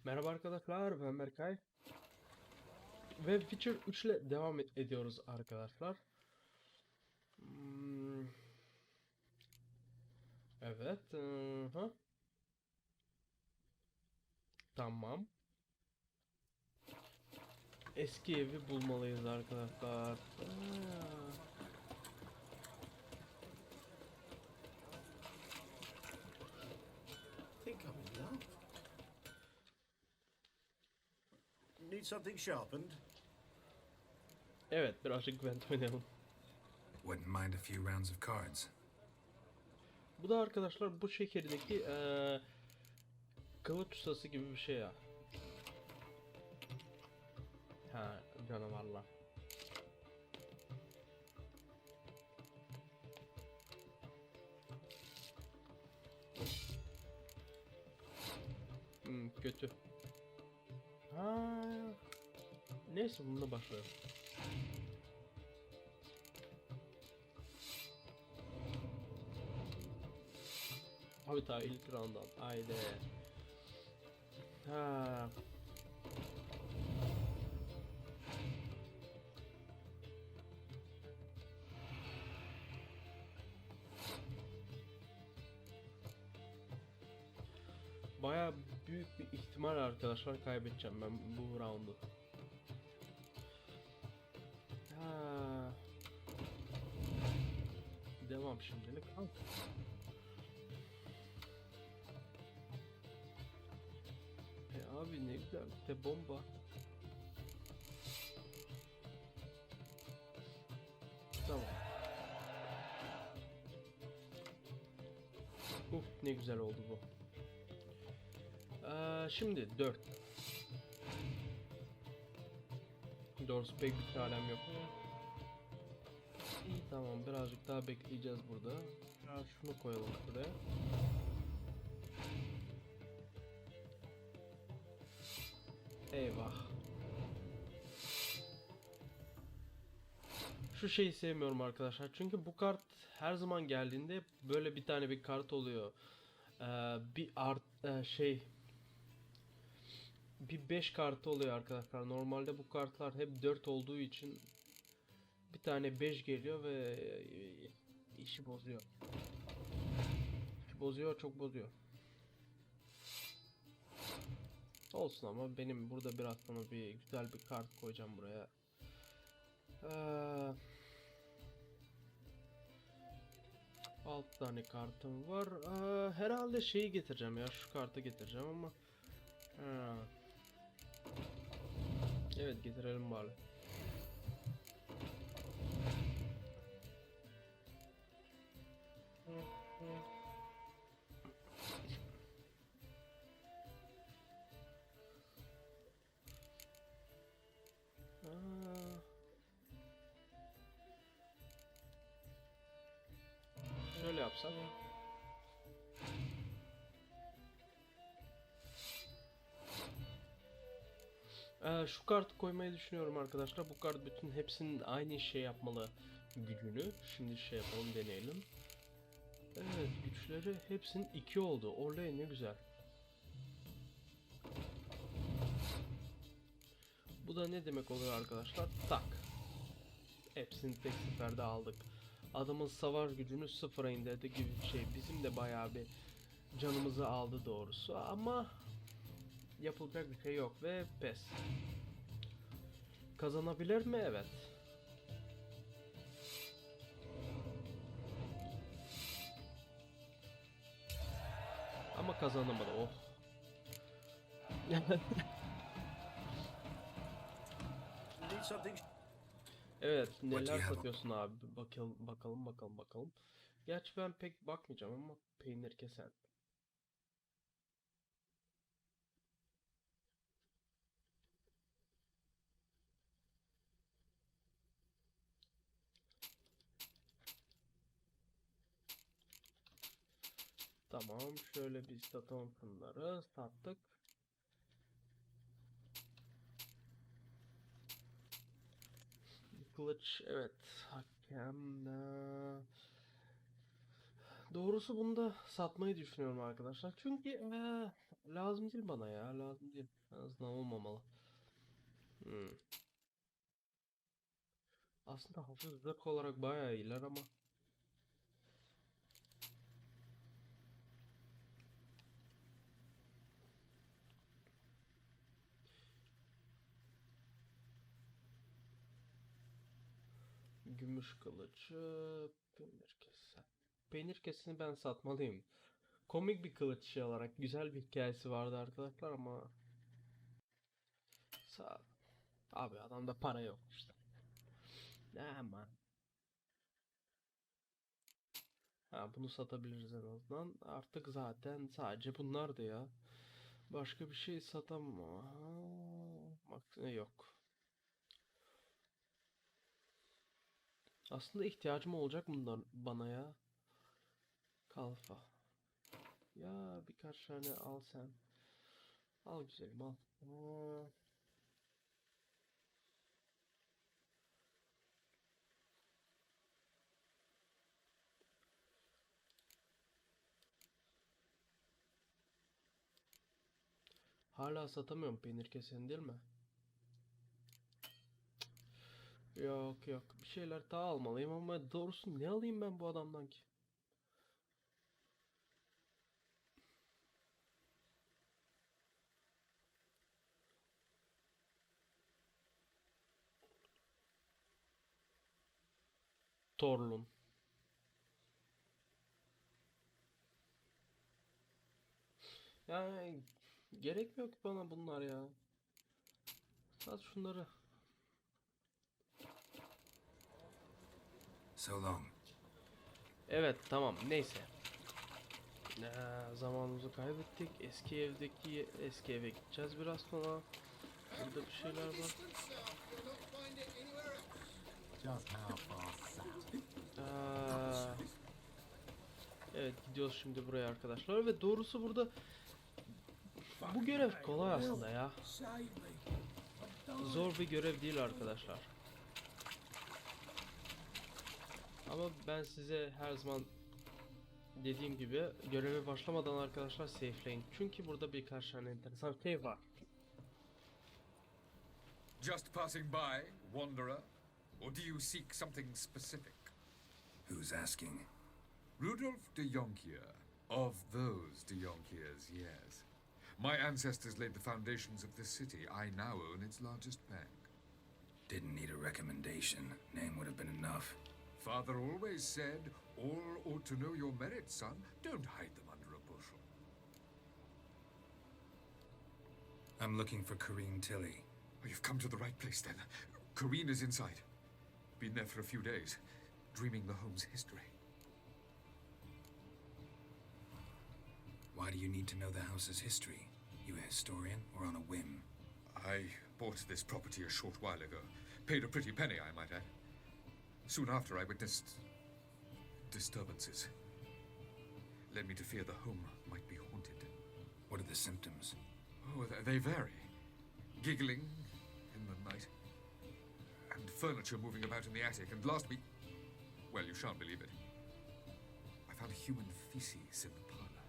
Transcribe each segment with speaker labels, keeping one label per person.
Speaker 1: Merhaba arkadaşlar, ben Berkay ve Witcher 3 ile devam ediyoruz arkadaşlar. Hmm, evet, tamam. Eski evi bulmalıyız arkadaşlar.
Speaker 2: Think I'm in love. Need something sharpened?
Speaker 1: Evet, birazcık Gwent oynayalım.
Speaker 3: Wouldn't mind a few rounds of cards.
Speaker 1: Bu da arkadaşlar bu şehirdeki kılıç ustası gibi bir şey ya. Ha, canavarlar. Kötü. Ha, neyse bununla başlayalım. Abi ta ilk round'dan. Haydi. Ha. Baya büyük bir ihtimal arkadaşlar kaybedeceğim ben bu roundu. Ha. Devam şimdilik. Abi ne güzel de bomba. Tamam. Ne güzel oldu bu. Şimdi 4. Doğrusu pek bir alem yok. İyi tamam, birazcık daha bekleyeceğiz burada. Şunu koyalım şuraya. Eyvah. Şu şeyi sevmiyorum arkadaşlar. Çünkü bu kart her zaman geldiğinde böyle bir tane bir kart oluyor. Bir bir 5 kartı oluyor arkadaşlar. Normalde bu kartlar hep 4 olduğu için bir tane 5 geliyor ve işi bozuyor. Bozuyor, çok bozuyor. Olsun ama benim burada biraz sonra bir güzel bir kart koyacağım buraya. 6 tane kartım var. Herhalde şeyi getireceğim ya, şu kartı getireceğim ama. Evet, getirelim bari. Şöyle yapsam. Şu kartı koymayı düşünüyorum arkadaşlar. Bu kart bütün hepsinin aynı şey yapmalı gücünü. Şimdi şey yapalım, deneyelim. Evet, güçleri hepsinin 2 oldu. Oley, ne güzel. Bu da ne demek oluyor arkadaşlar? Tak. Hepsini tek seferde aldık. Adamın savaş gücünü sıfıra indirdi gibi bir şey. Bizim de bayağı bir canımızı aldı doğrusu ama yapılacak bir şey yok ve pes. Kazanabilir mi? Evet. Ama kazanamadı. Oh.
Speaker 2: Need something.
Speaker 1: Evet,
Speaker 3: What do
Speaker 1: neler
Speaker 3: you have?
Speaker 1: satıyorsun abi? Bakalım. Gerçi ben pek bakmayacağım ama peynir kesen. Tamam, şöyle bir satalım bunları. Sattık. Kılıç, evet. Hakem. Doğrusu bunu da satmayı düşünüyorum arkadaşlar. Çünkü Lazım değil bana ya. Lazım değil. En azından olmamalı. Aslında hafif zırh olarak bayağı iyiler ama gümüş kılıcı, peynir kesen. Peynir kesini ben satmalıyım. Komik bir kılıç şey olarak güzel bir hikayesi vardı arkadaşlar ama sa abi adamda para yok işte. Aman. Ha, bunu satabiliriz en azından. Artık zaten sadece bunlardı ya. Başka bir şey yok. Aslında ihtiyacım olacak bunlar bana ya. Kalfa. Ya birkaç tane al sen. Al güzelim al. Hala satamıyorum peynir keseni değil mi? Yok yok. Bir şeyler daha almalıyım ama doğrusu ne alayım ben bu adamdan ki? Torlun. Yani gerekmiyor ki bana bunlar ya. Sat şunları.
Speaker 3: So long.
Speaker 1: Evet tamam neyse. Zamanımızı kaybettik. Eski eve gideceğiz biraz sonra. Burada bir şeyler var.
Speaker 4: Just how far south?
Speaker 1: Aa, evet gidiyoruz şimdi buraya arkadaşlar ve doğrusu burada bu görev kolay aslında ya.
Speaker 4: Save me.
Speaker 1: Zor bir görev değil arkadaşlar. Ama ben size her zaman dediğim gibi göreve başlamadan arkadaşlar safe'leyin. Çünkü burada birkaç tane enteresan şey var.
Speaker 5: Just passing by, wanderer? Or do you seek something specific?
Speaker 3: Who's asking?
Speaker 5: Rudolf de Jonkier. Of those de Jonkiers, yes. My ancestors laid the foundations of this city. I now own its largest bank.
Speaker 3: Didn't need a recommendation. Name would have been enough.
Speaker 5: Father always said, all ought to know your merits, son. Don't hide them under a bushel.
Speaker 3: I'm looking for Corrine Tilly.
Speaker 5: Oh, you've come to the right place, then. Corrine is inside. Been there for a few days, dreaming the home's history.
Speaker 3: Why do you need to know the house's history? You a historian or on a whim?
Speaker 5: I bought this property a short while ago. Paid a pretty penny, I might add. Soon after, I witnessed disturbances. Led me to fear the home might be haunted.
Speaker 3: What are the symptoms?
Speaker 5: Oh, they vary. Giggling in the night, and furniture moving about in the attic, and last week, well, you shan't believe it, I found human feces in the parlor.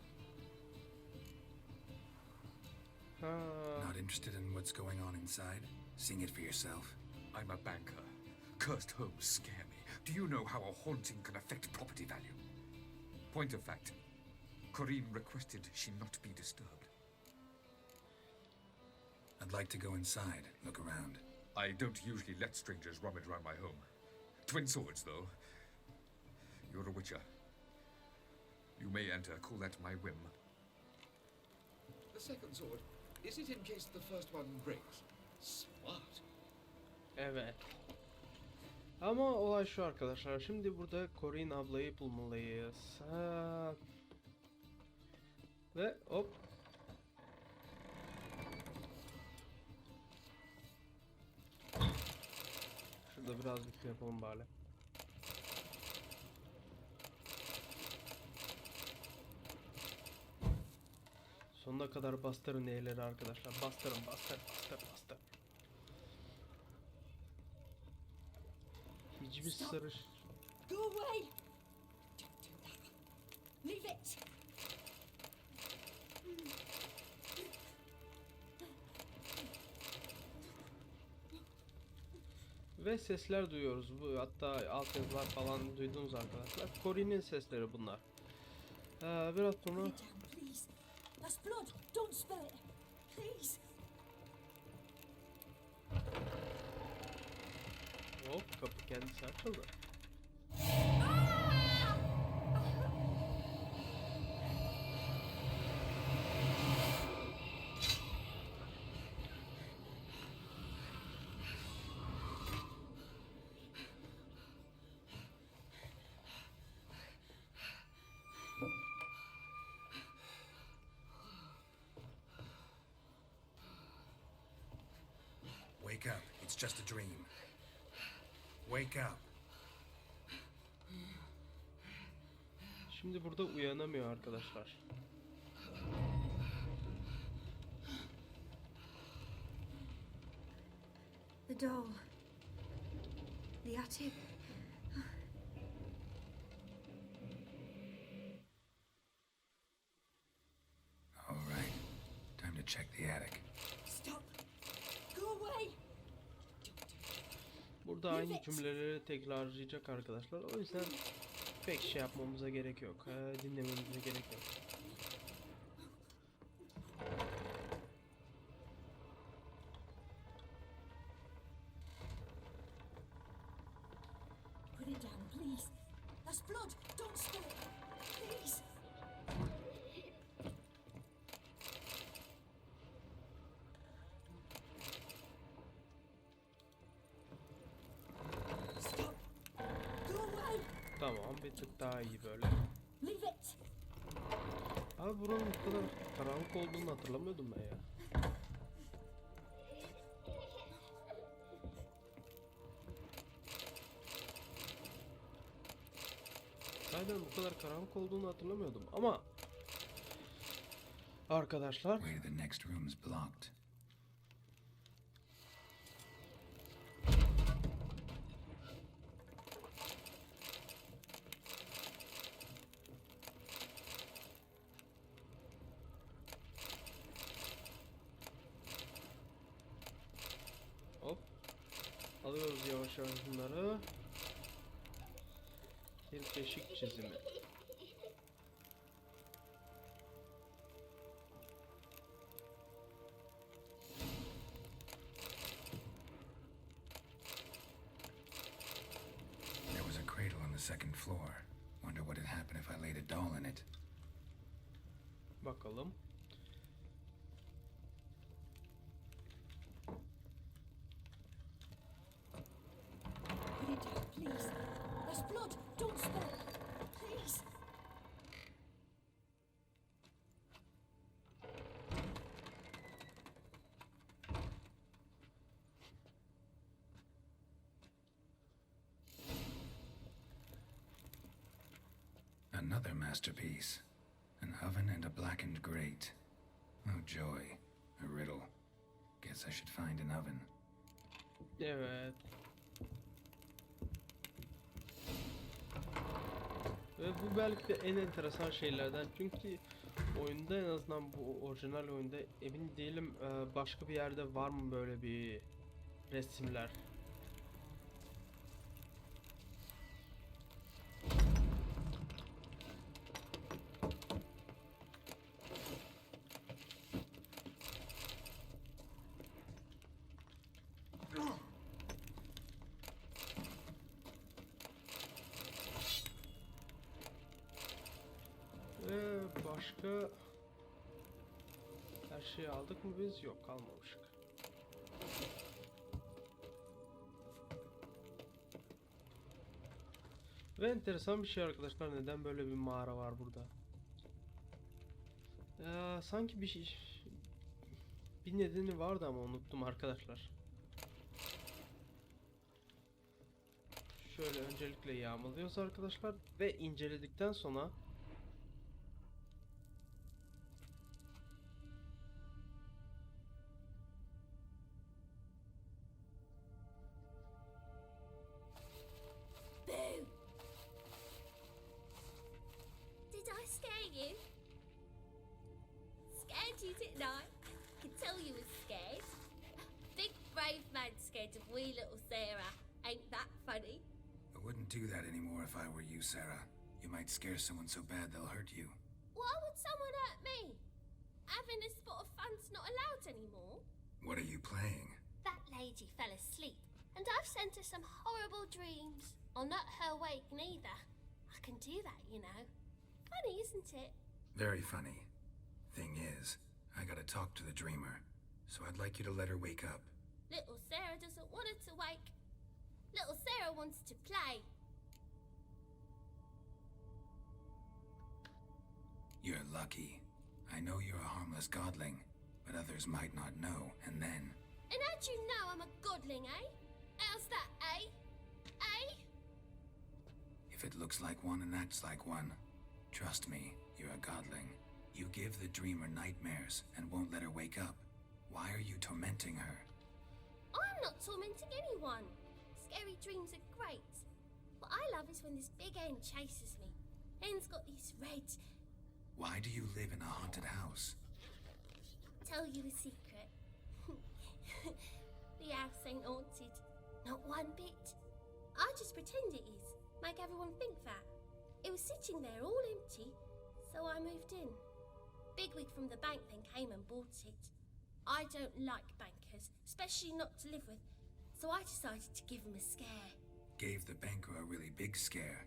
Speaker 3: Not interested in what's going on inside? Seeing it for yourself?
Speaker 5: I'm a banker. Cursed homes scare me. Do you know how a haunting can affect property value? Point of fact, Corrine requested she not be disturbed.
Speaker 3: I'd like to go inside, look around.
Speaker 5: I don't usually let strangers rummage around my home. Twin swords, though. You're a witcher. You may enter, call that my whim.
Speaker 6: The second sword, is it in case the first one breaks? Smart.
Speaker 1: Evet. Ama olay şu arkadaşlar. Şimdi burada Corrine ablayı bulmalıyız. Ve hop. Şurada biraz bir yapalım bari. Sonuna kadar bastırın neyleri arkadaşlar. Bastırın, bastır. Hiçbir sarış.
Speaker 7: Go away! Don't do that. Leave it!
Speaker 1: Ve sesler duyuyoruz. Bu hatta altyazılar falan duydunuz arkadaşlar. Corinne'in sesleri bunlar. Biraz sonra
Speaker 7: Put it down, please. That's blood. Don't spill it. Please.
Speaker 1: hop kapı kendisi açıldı.
Speaker 3: Wake up. It's just a dream. Wake up.
Speaker 1: Şimdi burada uyanamıyor arkadaşlar.
Speaker 7: The doll. The attic.
Speaker 3: All right. Time to check the attic.
Speaker 7: Stop. Go away.
Speaker 1: Burada aynı cümleleri tekrarlayacak arkadaşlar. O yüzden pek şey yapmamıza gerek yok. Dinlememize gerek yok.
Speaker 7: Put it down, please. That's blood. Don't spill it. Please. Stop. Go away.
Speaker 1: Tamam, bir tık daha iyi böyle.
Speaker 7: Leave it.
Speaker 1: Abi buranın bu kadar karanlık olduğunu hatırlamıyordum ben ya. Aynen bu kadar karanlık olduğunu hatırlamıyordum ama arkadaşlar
Speaker 3: Way to the next room's blocked.
Speaker 1: hop alıyoruz yavaş yavaş bunları. Bir keşik çizimi.
Speaker 3: There was a cradle on the second floor. Wonder what had happened if I laid a doll in it.
Speaker 1: Bakalım.
Speaker 7: Put it down, please. That's blood. Don't spill it. Please.
Speaker 3: Another masterpiece. An oven and a blackened grate. Oh joy. A riddle. Guess I should find an oven.
Speaker 1: Evet. Ve bu belki de en enteresan şeylerden, çünkü oyunda, en azından bu orijinal oyunda, emin değilim başka bir yerde var mı böyle bir resimler. Ve başka her şeyi aldık mı biz? Yok, almamışık. Ve enteresan bir şey arkadaşlar, neden böyle bir mağara var burada? Sanki bir nedeni vardı ama unuttum arkadaşlar. Şöyle öncelikle yağmalıyoruz arkadaşlar ve inceledikten sonra
Speaker 8: Boo! Did I scare you? Scared you, didn't I? Could tell you was scared. Big brave man scared of wee little Sarah. funny.
Speaker 3: I wouldn't do that anymore if I were you, Sarah. You might scare someone so bad they'll hurt you.
Speaker 8: Why would someone hurt me? Having a spot of fun's not allowed anymore.
Speaker 3: What are you playing?
Speaker 8: That lady fell asleep, and I've sent her some horrible dreams. I'll not her wake neither. I can do that, you know. Funny, isn't it?
Speaker 3: Very funny. Thing is, I gotta talk to the dreamer, so I'd like you to let her wake up.
Speaker 8: Little Sarah doesn't want her to wake. Little Sarah wants to play.
Speaker 3: You're lucky. I know you're a harmless godling, but others might not know, and then...
Speaker 8: And how'd you know I'm a godling, eh? How's that, eh? Eh?
Speaker 3: If it looks like one and acts like one, trust me, you're a godling. You give the dreamer nightmares and won't let her wake up. Why are you tormenting her?
Speaker 8: I'm not tormenting anyone. Scary dreams are great. What I love is when this big hen chases me. Hen's got these red...
Speaker 3: Why do you live in a haunted house?
Speaker 8: Tell you a secret. The house ain't haunted. Not one bit. I just pretend it is. Make everyone think that. It was sitting there all empty, so I moved in. Bigwig from the bank then came and bought it. I don't like bankers, especially not to live with, so I decided to give him a scare.
Speaker 3: Gave the banker a really big scare.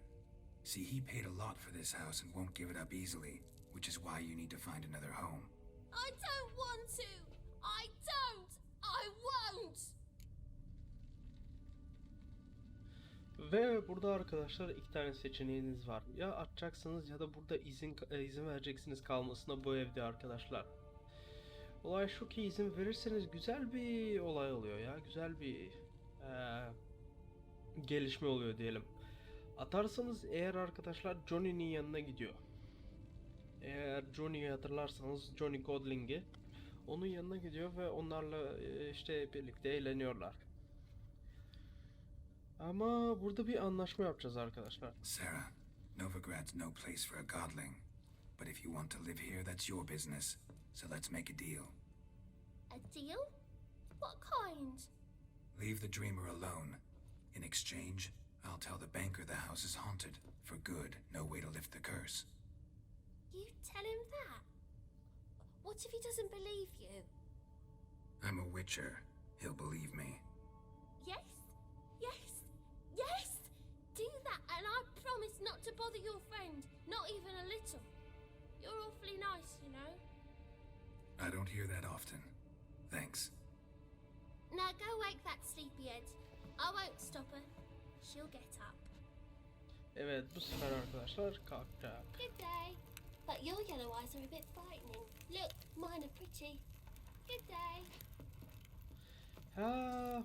Speaker 3: See, he paid a lot for this house and won't give it up easily, which is why you need to find another home.
Speaker 8: I don't want to! I don't! I won't!
Speaker 1: Ve burada arkadaşlar iki tane seçeneğiniz var. Ya atacaksınız ya da burada izin vereceksiniz kalmasına bu evde arkadaşlar. Olay şu ki izin verirseniz güzel bir olay oluyor ya. Güzel bir gelişme oluyor diyelim. Atarsanız eğer arkadaşlar Johnny'nin yanına gidiyor. Eğer Johnny'yi hatırlarsanız Johnny Godling'i onun yanına gidiyor ve onlarla işte birlikte eğleniyorlar. Ama burada bir anlaşma yapacağız arkadaşlar.
Speaker 3: Sarah, Novigrad's no place for a godling. But if you want to live here, that's your business. So let's make a deal.
Speaker 8: A deal? What kind?
Speaker 3: Leave the dreamer alone. In exchange, I'll tell the banker the house is haunted. For good, no way to lift the curse.
Speaker 8: You tell him that? What if he doesn't believe you?
Speaker 3: I'm a witcher. He'll believe me.
Speaker 8: Yes? Yes? Yes! Do that and I promise not to bother your friend. Not even a little. You're awfully nice, you know.
Speaker 3: I don't hear that often. Thanks.
Speaker 8: Now go wake that sleepyhead. I won't stop her. She'll get up.
Speaker 1: Evet, bu sefer arkadaşlar kalkacak.
Speaker 8: Good day. But your yellow eyes are a bit frightening. Look, mine are pretty. Good day.
Speaker 1: Ha.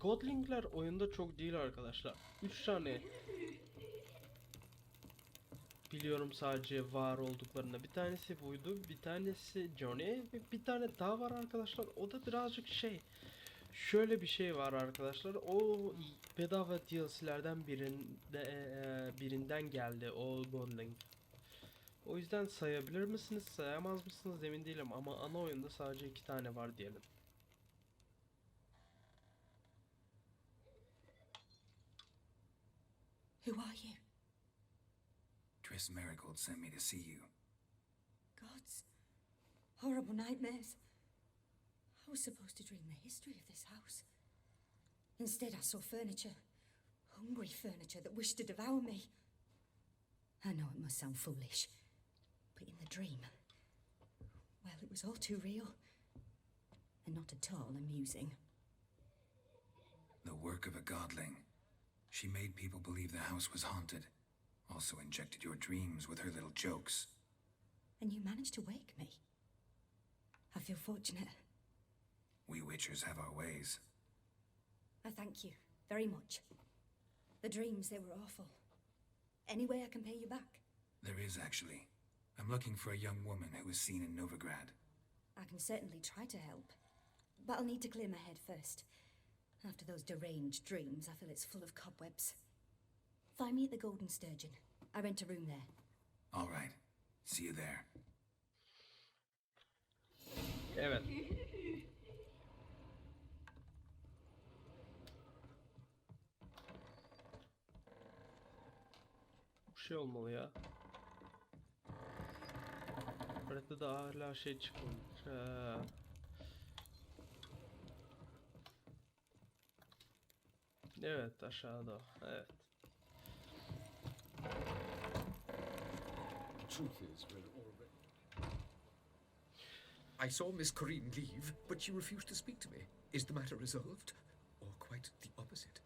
Speaker 1: Godlingler oyunda çok değil arkadaşlar. 3 tane biliyorum sadece var olduklarında. Bir tanesi buydu, bir tanesi Johnny ve bir tane daha var arkadaşlar. O da birazcık şey. Şöyle bir şey var arkadaşlar. O bedava DLC'lerden birinden geldi o Godling. O yüzden sayabilir misiniz, sayamaz mısınız emin değilim ama ana oyunda sadece 2 tane var diyelim.
Speaker 7: Who are you?
Speaker 3: Triss Marigold sent me to see you.
Speaker 7: Gods. Horrible nightmares. I was supposed to dream the history of this house. Instead, I saw furniture. Hungry furniture that wished to devour me. I know it must sound foolish, but in the dream, well, it was all too real. And not at all amusing.
Speaker 3: The work of a godling. She made people believe the house was haunted. Also injected your dreams with her little jokes.
Speaker 7: And you managed to wake me. I feel fortunate.
Speaker 3: We witchers have our ways.
Speaker 7: I thank you very much. The dreams, they were awful. Any way I can pay you back?
Speaker 3: There is, actually. I'm looking for a young woman who was seen in Novigrad.
Speaker 7: I can certainly try to help. But I'll need to clear my head first. After those deranged dreams, I feel it's full of cobwebs. Find me at the Golden Sturgeon. I rent a room there.
Speaker 3: All right. See you there.
Speaker 1: Evet. şey olmalı ya. Haritada hala şey çıkmamış. Evet, aşağıda. Evet.
Speaker 6: The truth is, we're already. I saw Miss Corrine leave, but she refused to speak to me. Is the matter resolved? Or quite the opposite?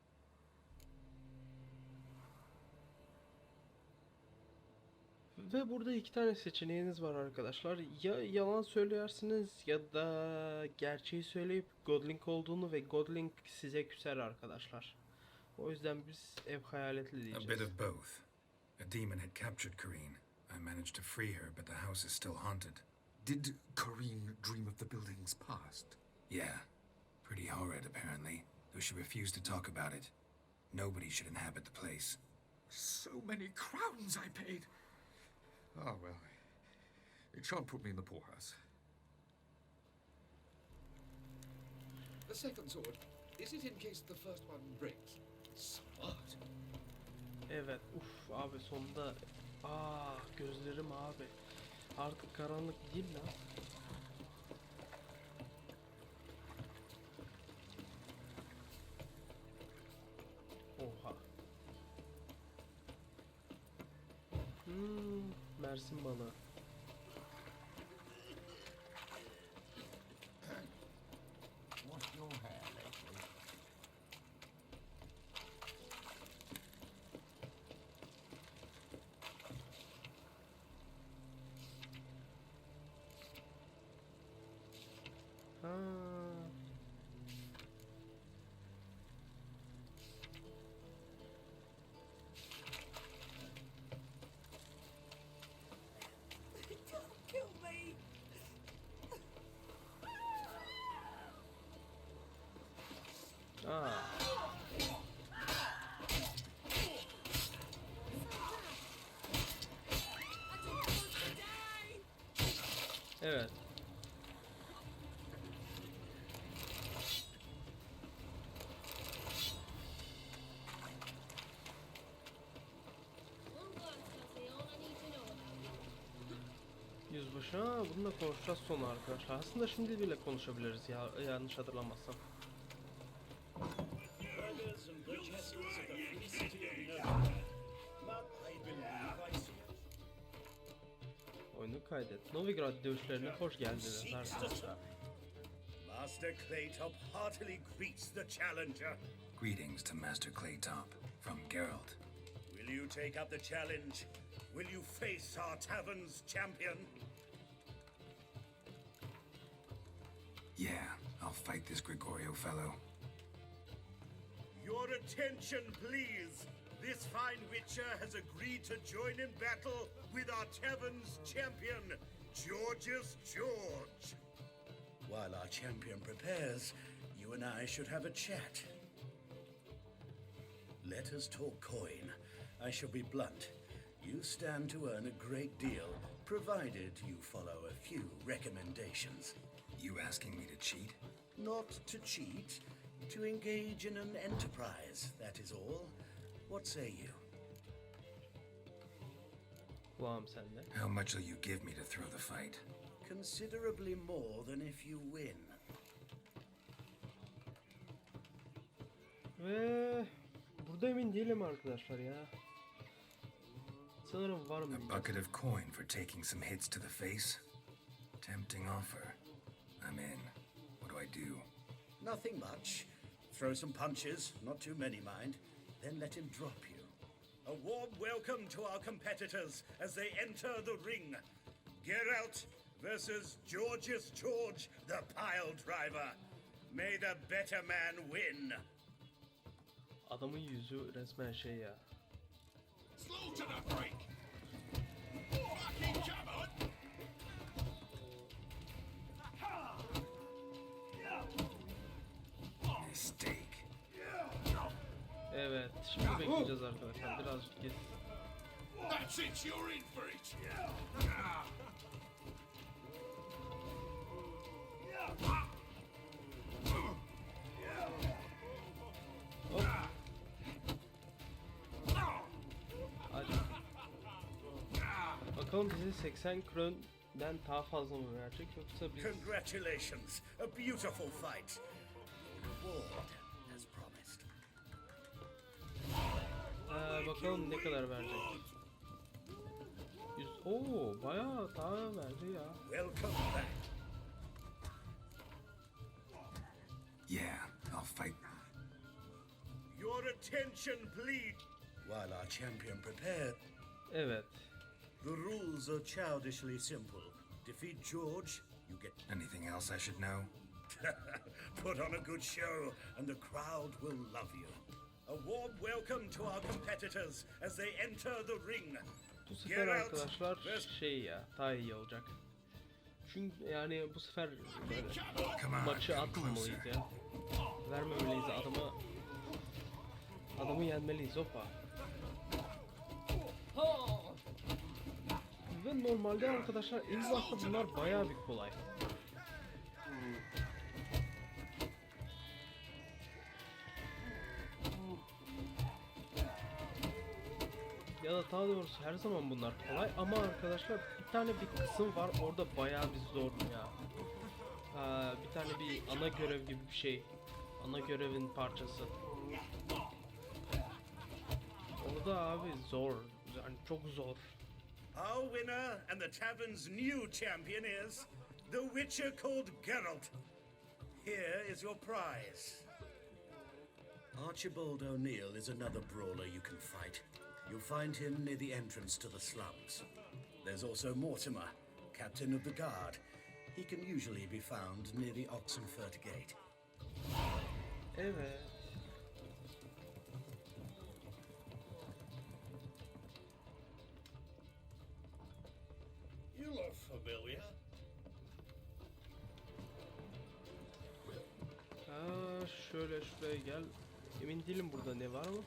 Speaker 1: Ve burada iki tane seçeneğiniz var arkadaşlar. Ya yalan söylersiniz ya da gerçeği söyleyip Godling olduğunu ve Godling size küser arkadaşlar. O yüzden biz ev hayaletli
Speaker 3: A bit
Speaker 1: diyeceğiz.
Speaker 3: of both. A demon had captured Corrine. I managed to free her, but the house is still haunted.
Speaker 5: Did Corrine dream of the building's past?
Speaker 3: Yeah. Pretty horrid, apparently, though she refused to talk about it. Nobody should inhabit the place.
Speaker 5: So many crowns I paid. Ah, well, it shan't put me in the poorhouse.
Speaker 6: The second sword, is it in case the first one breaks? Smart.
Speaker 1: Evet, abi sonunda gözlerim abi. Artık karanlık değil lan. Oha. Mersin balığı.
Speaker 4: Wash your hair lately?
Speaker 1: Ha.
Speaker 7: Don't kill me!
Speaker 1: Aa. Evet. Yüzbaşı, bununla konuşacağız sonra arkadaşlar. Aslında şimdi bile konuşabiliriz ya, yanlış hatırlamazsam.
Speaker 2: Burghers and burgesses of the free city of Novigrad. I believe I see
Speaker 1: Oyunu kaydet. Novigrad dövüşlerine hoş geldiniz arkadaşlar.
Speaker 2: Master Claytop heartily greets the challenger.
Speaker 3: Greetings to Master Claytop, from Geralt.
Speaker 2: Will you take up the challenge? Will you face our tavern's champion?
Speaker 3: Yeah, I'll fight this Gregorio fellow.
Speaker 2: Your attention, please. This fine witcher has agreed to join in battle with our tavern's champion, George's George. While our champion prepares, you and I should have a chat. Let us talk coin. I shall be blunt. You stand to earn a great deal, provided you follow a few recommendations.
Speaker 3: You asking me to cheat?
Speaker 2: Not to cheat, to engage in an enterprise, that is all. What say you?
Speaker 1: Kulağım sende.
Speaker 3: How much will you give me to throw the fight?
Speaker 2: Considerably more than if you win.
Speaker 1: Ve burada emin değilim arkadaşlar ya. Sanırım var mı?
Speaker 3: A bucket of coin for taking some hits to the face? Tempting offer. I'm in. What do I do?
Speaker 2: Nothing much. Throw some punches, not too many, mind. Then let him drop you. A warm welcome to our competitors as they enter the ring. Geralt versus George's George, the pile driver. May the better man win.
Speaker 1: Adamın yüzü resmen şey ya.
Speaker 4: Slaughter the freak! Fucking come on!
Speaker 3: Mistake.
Speaker 1: Evet, şimdi bekleyeceğiz arkadaşlar. Birazcık git.
Speaker 4: That's it, you're in for it!
Speaker 1: Hadi. Bakalım bize 80 kron'den daha fazla mı verecek yoksa biz...
Speaker 2: Congratulations, a beautiful fight. Your reward, as promised.
Speaker 1: Bakalım ne kadar verecek. Oo, bayağı daha verdi ya.
Speaker 2: Welcome back.
Speaker 3: Yeah, I'll fight.
Speaker 2: Your attention, please. While our champion prepared,
Speaker 1: Evet.
Speaker 2: the rules are childishly simple. Defeat George, you get
Speaker 3: Anything else I should know?
Speaker 2: put on a good show, and the crowd will love you. A warm welcome to our competitors as they enter the ring.
Speaker 1: Bu sefer arkadaşlar şey ya, daha iyi olacak. Çünkü yani bu sefer böyle maçı atmamalıyız ya. Vermemeliyiz adamı yenmeliyiz, hoppa. Ve normalde arkadaşlar ilk başta bunlar bayağı bir kolay. Ya da daha doğrusu her zaman bunlar kolay ama arkadaşlar bir tane bir kısım var orada bayağı bir zor ya. Bir tane bir ana görev gibi bir şey. Ana görevin parçası. Orada abi zor. Yani çok zor.
Speaker 2: Our winner and the tavern's new champion is the Witcher called Geralt. Here is your prize. Archibald O'Neill is another brawler you can fight. You'll find him near the entrance to the slums. There's also Mortimer, captain of the guard. He can usually be found near the Oxenford Gate.
Speaker 1: Evet.
Speaker 4: You look familiar.
Speaker 1: Şöyle şuraya gel. Emin değilim burada ne var mı?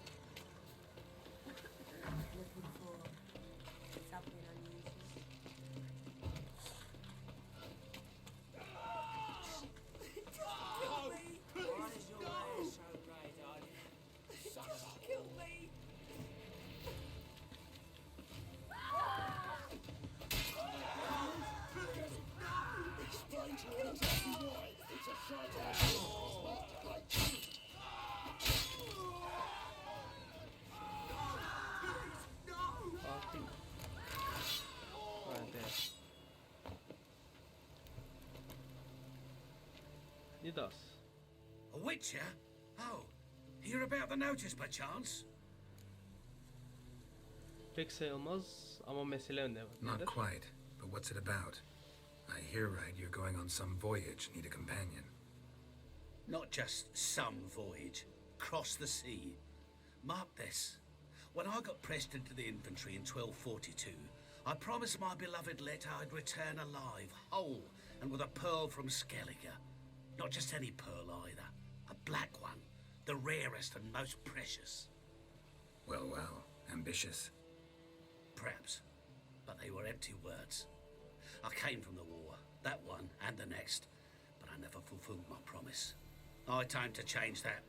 Speaker 1: Nidas.
Speaker 2: A Witcher? Oh, hear about the notice by chance?
Speaker 1: Pek sayılmaz ama mesele ne?
Speaker 3: Not
Speaker 1: nedir?
Speaker 3: quite, but what's it about? I hear right you're going on some voyage, need a companion.
Speaker 2: Not just some voyage. Cross the sea. Mark this. When I got pressed into the infantry in 1242, I promised my beloved Letta I'd return alive, whole, and with a pearl from Skellige. Not just any pearl either. A black one. The rarest and most precious.
Speaker 3: Well, well, ambitious.
Speaker 2: Perhaps. But they were empty words. I came from the war, that one and the next, but I never fulfilled my promise. High time to change that.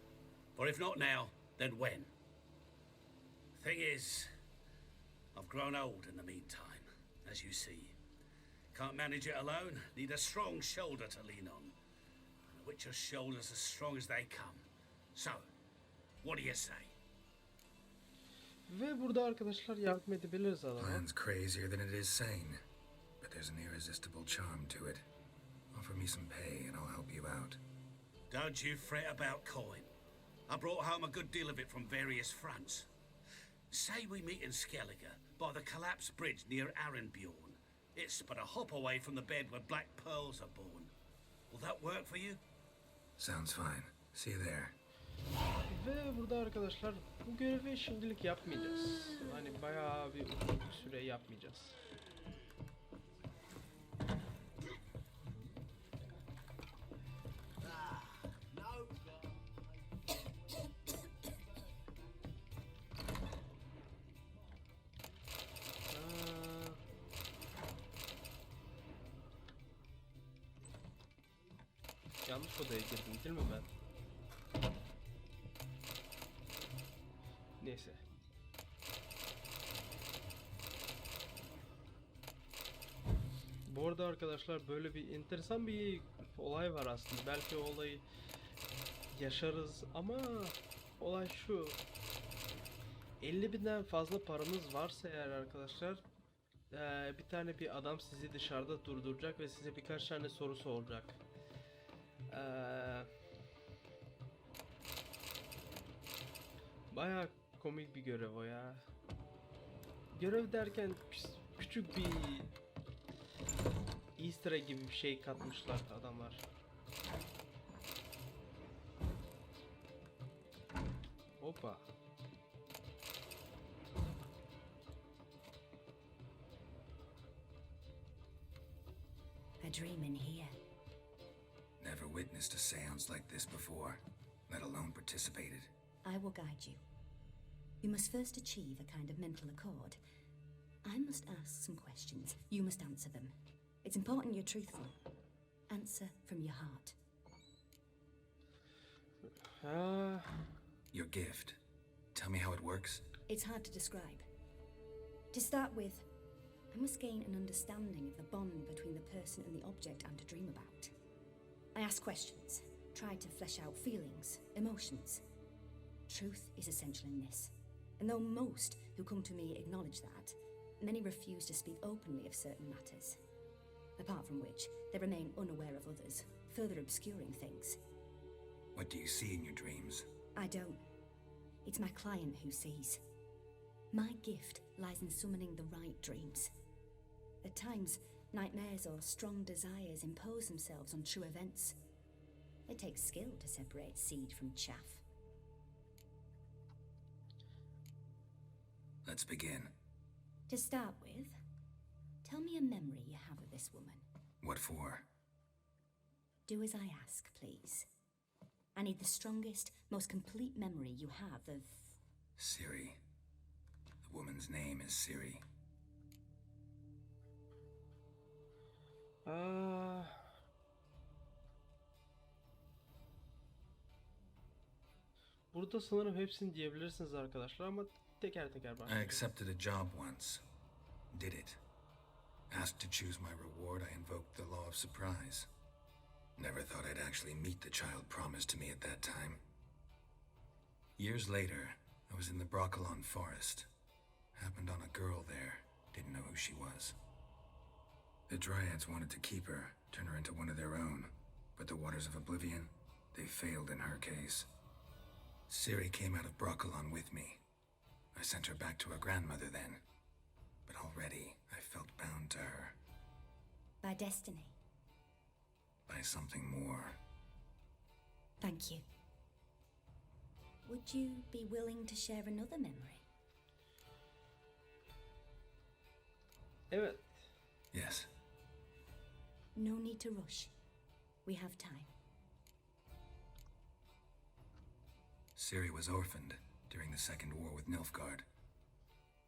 Speaker 2: For if not now, then when? Thing is, I've grown old in the meantime, as you see. Can't manage it alone, need a strong shoulder to lean on. And a Witcher's shoulder's as strong as they come. So, what do you say?
Speaker 1: Ve burada arkadaşlar yardım edebiliriz adama.
Speaker 3: Plan's crazier than it is sane, but there's an irresistible charm to it. Offer me some pay and I'll help you out.
Speaker 2: Don't you fret about coin. I brought home a good deal of it from various fronts. Say we meet in Skellige, by the collapsed bridge near Arenbjorn. It's but a hop away from the bed where black pearls are born. Will that work for you?
Speaker 3: Sounds fine. See you there.
Speaker 1: Ve burada arkadaşlar bu görevi şimdilik yapmayacağız. Hani bayağı bir uzun bir süre yapmayacağız. Yanlış odaya girdim değil mi ben? Neyse. Bu arada arkadaşlar böyle bir enteresan bir olay var aslında. Belki o olayı yaşarız ama olay şu. 50.000'den fazla paranız varsa eğer arkadaşlar bir tane bir adam sizi dışarıda durduracak ve size birkaç tane soru soracak. Bayağı komik bir görev o ya. Görev derken küçük bir Easter egg gibi bir şey katmışlar adamlar. Hoppa.
Speaker 7: A dream in here.
Speaker 3: Never witnessed a seance like this before, let alone participated.
Speaker 7: I will guide you. You must first achieve a kind of mental accord. I must ask some questions. You must answer them. It's important you're truthful. Answer from your heart.
Speaker 3: Your gift. Tell me how it works.
Speaker 7: It's hard to describe. To start with, I must gain an understanding of the bond between the person and the object I'm to dream about. I ask questions, try to flesh out feelings, emotions. Truth is essential in this. And though most who come to me acknowledge that, many refuse to speak openly of certain matters. Apart from which, they remain unaware of others, further obscuring things.
Speaker 3: What do you see in your dreams?
Speaker 7: I don't. It's my client who sees. My gift lies in summoning the right dreams. At times, nightmares or strong desires impose themselves on true events. It takes skill to separate seed from chaff.
Speaker 3: Let's begin.
Speaker 7: To start with, tell me a memory you have of this woman.
Speaker 3: What for?
Speaker 7: Do as I ask, please. I need the strongest, most complete memory you have of...
Speaker 3: Siri. The woman's name is Siri.
Speaker 1: Burada sanırım hepsini diyebilirsiniz arkadaşlar ama teker teker
Speaker 3: I
Speaker 1: başlayalım.
Speaker 3: accepted a job once. Did it. Asked to choose my reward, I invoked the law of surprise. Never thought I'd actually meet the child promised to me at that time. Years later, I was in the Broccolon forest. Happened on a girl there. Didn't know who she was. The Dryads wanted to keep her, turn her into one of their own. But the Waters of Oblivion, they failed in her case. Ciri came out of Broccolon with me. I sent her back to her grandmother then. But already, I felt bound to her.
Speaker 7: By destiny.
Speaker 3: By something more.
Speaker 7: Thank you. Would you be willing to share another memory?
Speaker 1: Evet.
Speaker 3: Yes.
Speaker 7: No need to rush. We have time.
Speaker 3: Ciri was orphaned during the Second War with Nilfgaard.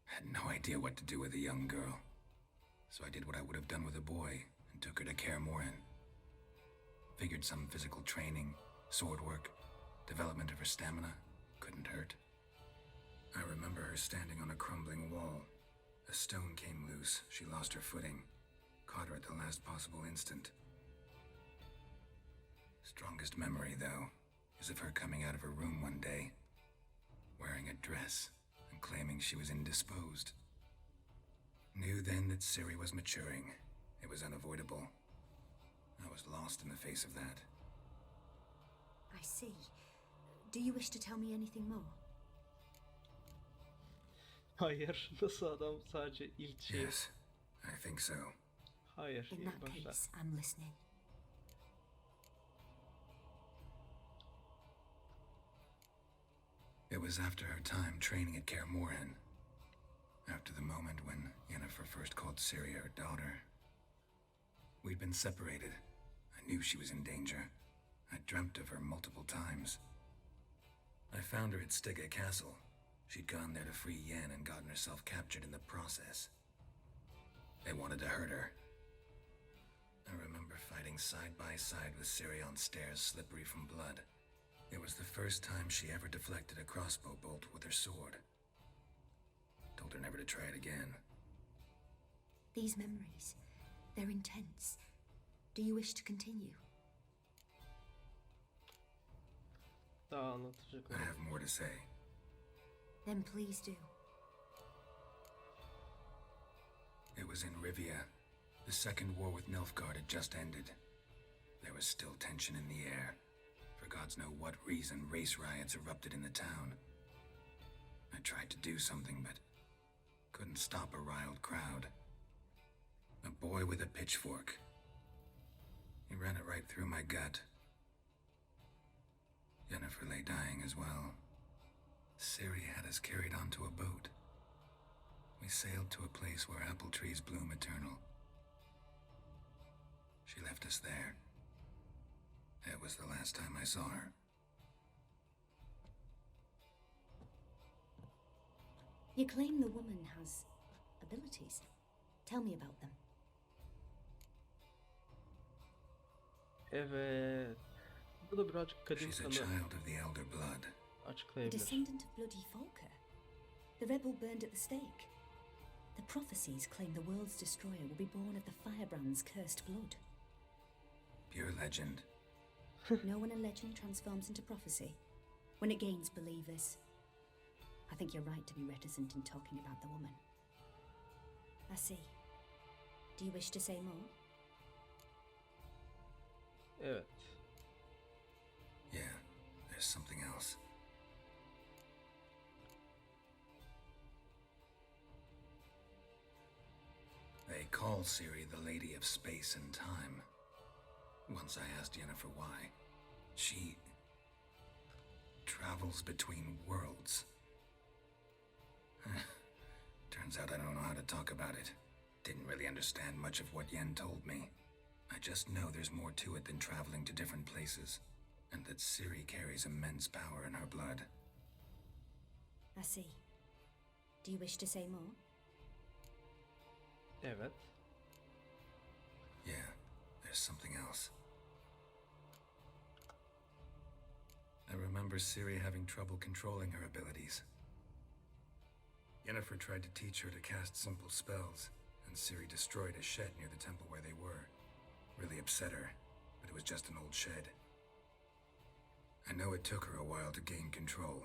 Speaker 3: Had no idea what to do with a young girl. So I did what I would have done with a boy and took her to Kaer Morhen. Figured some physical training, sword work, development of her stamina couldn't hurt. I remember her standing on a crumbling wall. A stone came loose, she lost her footing. Caught her at the last possible instant. Strongest memory, though, is of her coming out of her room one day, wearing a dress and claiming she was indisposed. Knew then that Ciri was maturing. It was unavoidable. I was lost in the face of that.
Speaker 7: I see. Do you wish to tell me anything more?
Speaker 1: Hayır. Nasıl adam sadece ilk şey.
Speaker 3: Yes, I think so.
Speaker 1: Hayır.
Speaker 7: In
Speaker 1: ilk
Speaker 7: that
Speaker 1: başta.
Speaker 7: case, I'm listening.
Speaker 3: It was after her time training at Kaer Morhen. After the moment when Yennefer first called Ciri her daughter. We'd been separated. I knew she was in danger. I dreamt of her multiple times. I found her at Stygga Castle. She'd gone there to free Yen and gotten herself captured in the process. They wanted to hurt her. I remember fighting side by side with Ciri on stairs slippery from blood. It was the first time she ever deflected a crossbow bolt with her sword. Told her never to try it again.
Speaker 7: These memories, They're intense. Do you wish to continue?
Speaker 1: Daha anlatacak
Speaker 3: I
Speaker 1: olan.
Speaker 3: have more to say.
Speaker 7: Then please do.
Speaker 3: It was in Rivia. The second war with Nilfgaard had just ended. There was still tension in the air. For gods know what reason, race riots erupted in the town. I tried to do something, but couldn't stop a riled crowd. A boy with a pitchfork. He ran it right through my gut. Yennefer lay dying as well. Ciri had us carried onto a boat. We sailed to a place where apple trees bloom eternal. She left us there. It was the last time I saw her.
Speaker 7: You claim the woman has abilities. Tell me about them.
Speaker 1: Evet. Bu da birazcık kadim
Speaker 3: She's a
Speaker 1: sanı
Speaker 3: child of the elder blood.
Speaker 7: A
Speaker 1: açıklayabilir.
Speaker 7: descendant of bloody Volker. The rebel burned at the stake. The prophecies claim the world's destroyer will be born of the firebrand's cursed blood.
Speaker 3: Pure legend.
Speaker 7: Know when a legend transforms into prophecy? When it gains believers. I think you're right to be reticent in talking about the woman. I see. Do you wish to say more?
Speaker 1: Evet.
Speaker 3: Yeah, there's something else. They call Ciri the Lady of Space and Time. Once I asked Yennefer why. She travels between worlds. Turns out I don't know how to talk about it. Didn't really understand much of what Yen told me. I just know there's more to it than traveling to different places, and that Ciri carries immense power in her blood.
Speaker 7: I see. Do you wish to say more?
Speaker 1: Evet.
Speaker 3: Yeah, there's something else. I remember Ciri having trouble controlling her abilities. Yennefer tried to teach her to cast simple spells, and Ciri destroyed a shed near the temple where they were. Really upset her, but it was just an old shed. I know it took her a while to gain control,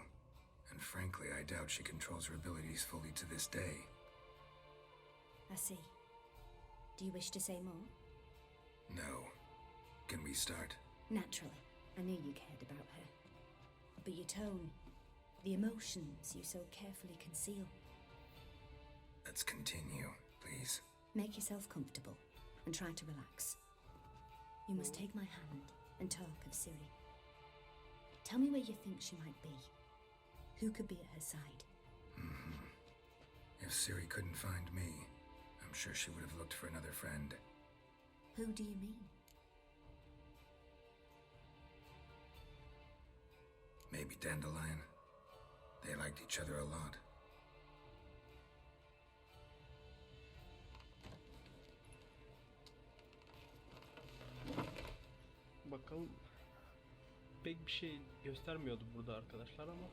Speaker 3: and frankly, I doubt she controls her abilities fully to this day.
Speaker 7: I see. Do you wish to say more?
Speaker 3: No. Can we start?
Speaker 7: Naturally. I knew you cared about her. But your tone, the emotions you so carefully conceal.
Speaker 3: Let's continue, please.
Speaker 7: Make yourself comfortable and try to relax. You must take my hand and talk of Ciri. Tell me where you think she might be. Who could be at her side?
Speaker 3: If Ciri couldn't find me, I'm sure she would have looked for another friend.
Speaker 7: Who do you mean?
Speaker 3: Maybe Dandelion. They liked each other a lot.
Speaker 1: Bakalım. Pek bir şey göstermiyordu burada arkadaşlar ama.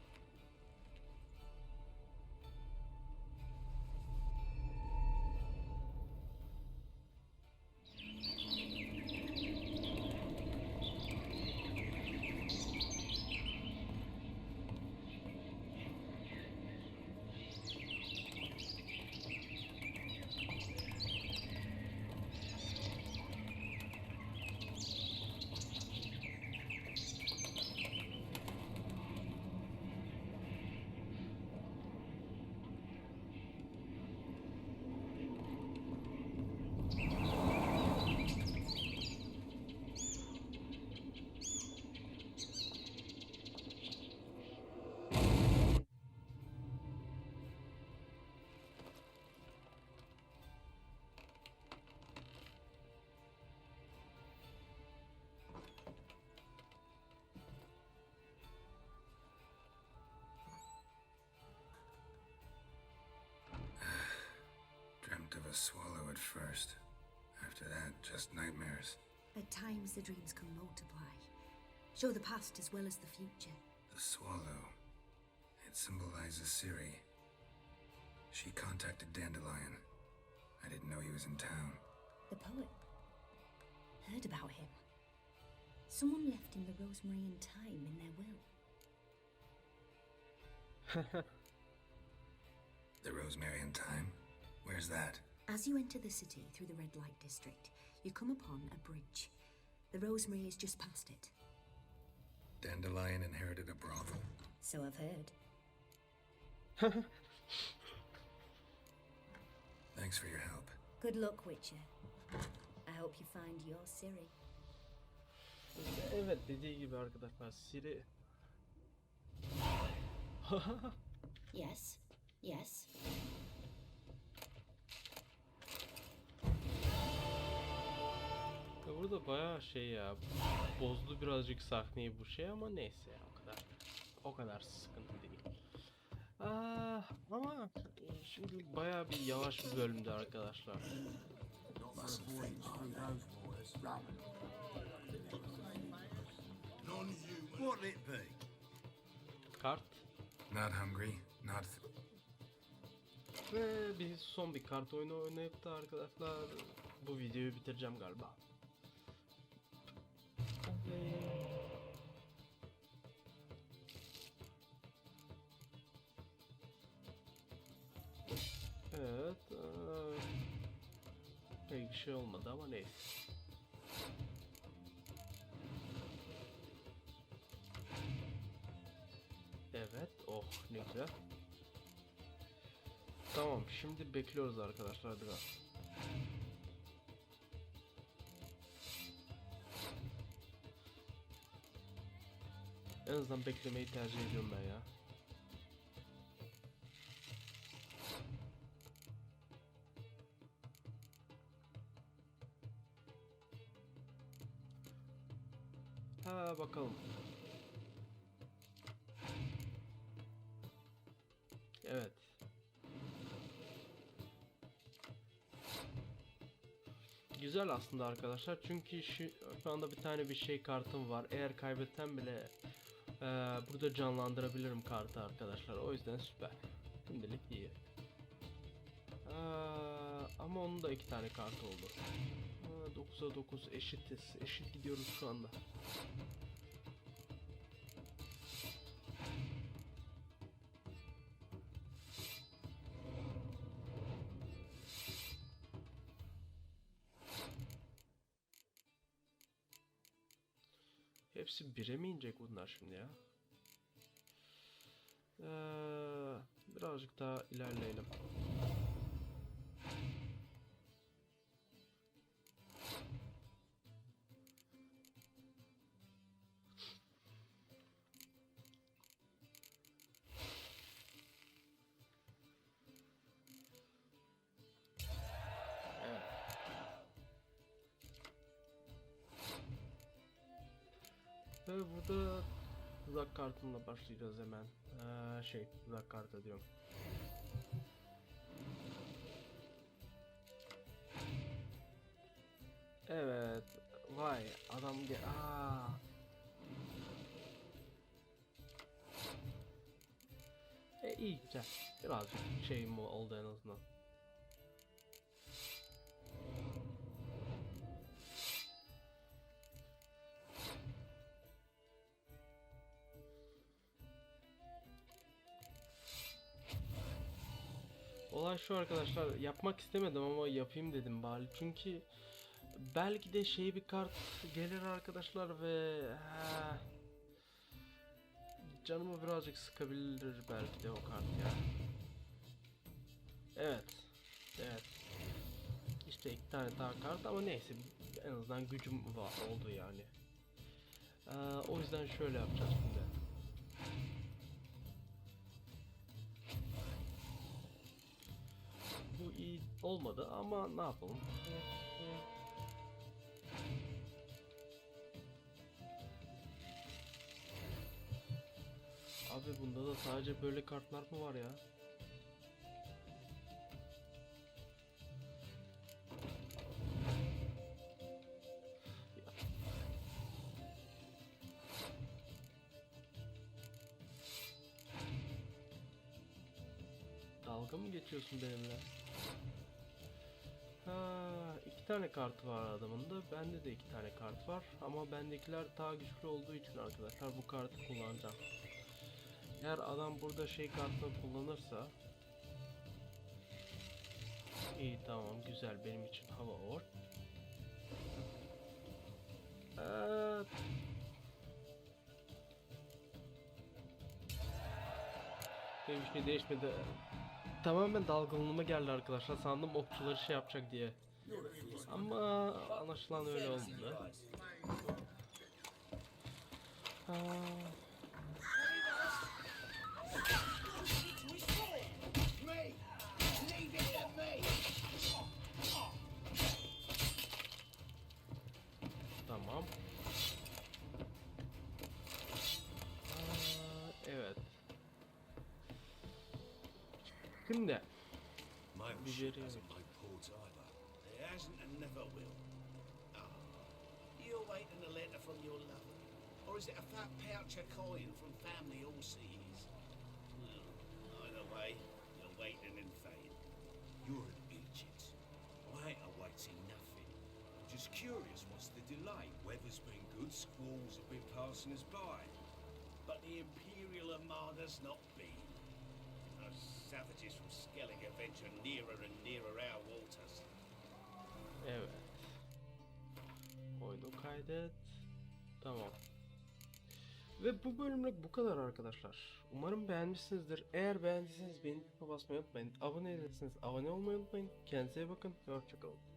Speaker 3: Dreamt of a swallow at first. After that, just nightmares.
Speaker 7: At times the dreams can multiply. Show the past as well as the future.
Speaker 3: The swallow. It symbolizes Ciri. She contacted Dandelion. I didn't know he was in town.
Speaker 7: The poet. Heard about him. Someone left him the rosemary and thyme in their will.
Speaker 3: The rosemary and thyme? Where's that?
Speaker 7: As you enter the city through the red light district, you come upon a bridge. The rosemary is just past it.
Speaker 3: Dandelion inherited a brothel.
Speaker 7: So I've heard.
Speaker 3: Thanks for your help.
Speaker 7: Good luck, Witcher. I hope you find your Ciri.
Speaker 1: Evet, dediği gibi arkadaşlar, Siri.
Speaker 7: Yes. Yes.
Speaker 1: Ya burada bayağı şey ya, bozdu birazcık sahneyi bu şey ama neyse ya, o kadar sıkıntı değil. Ama şimdi bayağı bir yavaş bir bölümdü arkadaşlar.
Speaker 2: What'll it be?
Speaker 1: Kart
Speaker 3: Not hungry, not...
Speaker 1: ve bir son bir kart oyunu oynayıp da arkadaşlar bu videoyu bitireceğim galiba. Evet. Pek bir şey olmadı ama neyse. Evet. Oh ne güzel. Tamam, şimdi bekliyoruz arkadaşlar biraz. En azından beklemeyi tercih ediyorum ben ya. Ha bakalım. Evet. Güzel aslında arkadaşlar, çünkü şu anda bir tane bir şey kartım var. Eğer kaybetsem bile burada canlandırabilirim kartı arkadaşlar. O yüzden süper. Şimdilik iyi. Ama onun da 2 tane kart oldu. 9'a 9 eşitiz. Eşit gidiyoruz şu anda. Hepsi 1'e mi inecek bunlar şimdi ya? Birazcık daha ilerleyelim. Ve burada uzak kartımla başlayacağız hemen. Uzak kartı diyorum. Evet. Vay adam iyi güzel. Birazcık şeyim oldu en azından. Olay şu arkadaşlar, yapmak istemedim ama yapayım dedim bari, çünkü belki de bir kart gelir arkadaşlar ve canımı birazcık sıkabilir belki de o kart ya. Evet. İşte 2 tane daha kart ama neyse, en azından gücüm oldu yani. O yüzden şöyle yapacağız şimdi. Bu iyi olmadı ama ne yapalım? Abi bunda da sadece böyle kartlar mı var ya? Dalga mı geçiyorsun benimle? 2 2 tane kartı var adamın da. Bende de 2 tane kart var. Ama bendekiler daha güçlü olduğu için arkadaşlar bu kartı kullanacağım. Eğer adam burada şey kartını kullanırsa iyi, tamam, güzel, benim için hava or. Bir şey değişmedi. Tamamen dalgınlığıma geldi arkadaşlar. Sandım okçuları şey yapacak diye. Ama anlaşılan öyle oldu. Tamam. Evet. Şimdi
Speaker 4: My
Speaker 1: Biberi
Speaker 4: ship hasn't made port either. It hasn't and never will. Ah, you waiting a letter from your lover? Or is it a fat pouch of coin from family overseas? Well, either way, you're waiting in vain. You're an Egypt. I ain't awaiting nothing. Just curious what's the delay. Weather's been good, squalls have been passing us by. But the Imperial Armada's not been. Those savages from Skellige venture nearer and nearer our waters.
Speaker 1: evet. Oyunu kaydet. Tamam. Ve bu bölümlük bu kadar arkadaşlar. Umarım beğenmişsinizdir. Eğer beğendiyseniz beğeni basmayı unutmayın. Abone değilseniz abone olmayı unutmayın. Kendinize iyi bakın. Hoşçakalın.